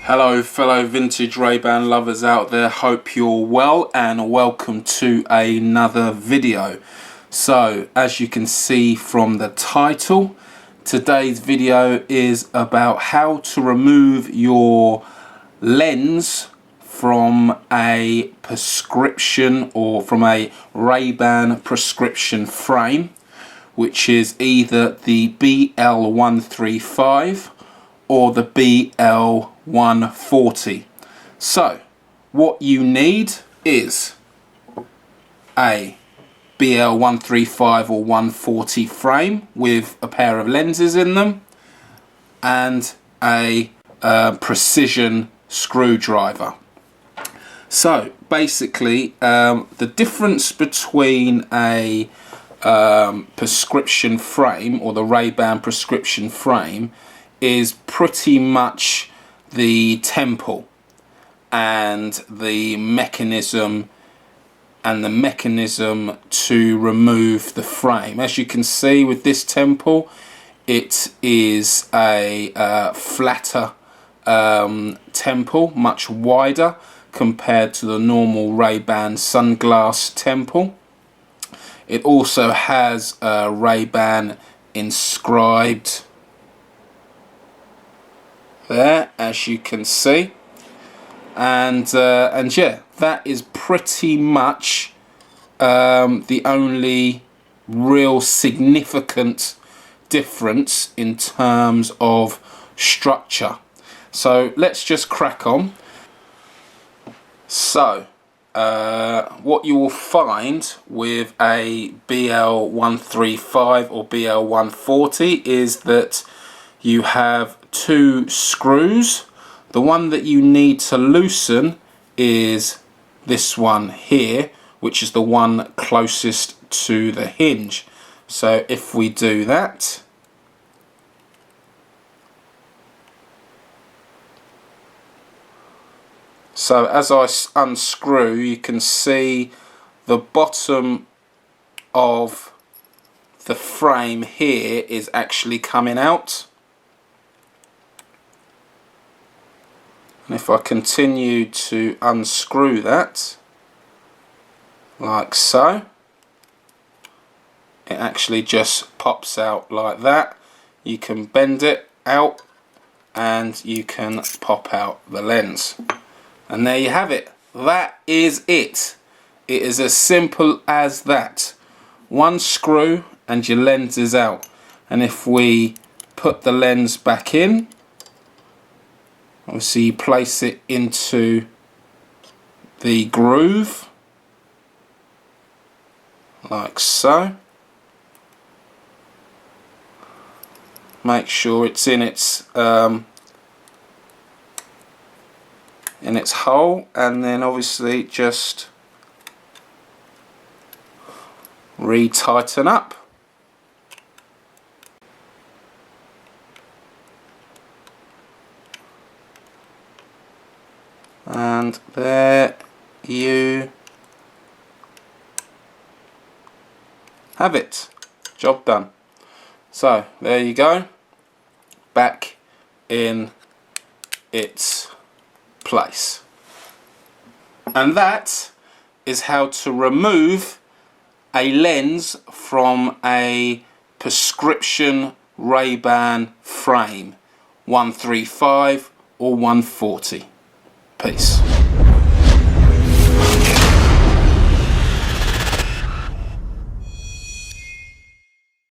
Hello fellow vintage Ray-Ban lovers out there, hope you're well and welcome to another video. So as you can see from the title, today's video is about how to remove your lens from a prescription or from a Ray-Ban prescription frame, which is either the BL135 or the BL140. So what you need is a BL135 or 140 frame with a pair of lenses in them and a precision screwdriver. So basically the difference between a prescription frame or the Ray-Ban prescription frame is pretty much the temple and the mechanism to remove the frame. As you can see with this temple, it is a flatter temple, much wider compared to the normal Ray-Ban sunglass temple. It also has Ray-Ban inscribed there, as you can see, and yeah, that is pretty much the only real significant difference in terms of structure. So let's just crack on. So what you will find with a BL135 or BL140 is that you have two screws. The one that you need to loosen is this one here, which is the one closest to the hinge. So if we do that, so as I unscrew, you can see the bottom of the frame here is actually coming out. And if I continue to unscrew that, like so, it actually just pops out like that. You can bend it out and you can pop out the lens. And there you have it. That is it. It is as simple as that. One screw and your lens is out. And if we put the lens back in, obviously you place it into the groove like so. Make sure it's in its hole, and then obviously just re-tighten up. And there you have it. Job done. So there you go. Back in its place. And that is how to remove a lens from a prescription Ray-Ban frame, 135 or 140. Peace.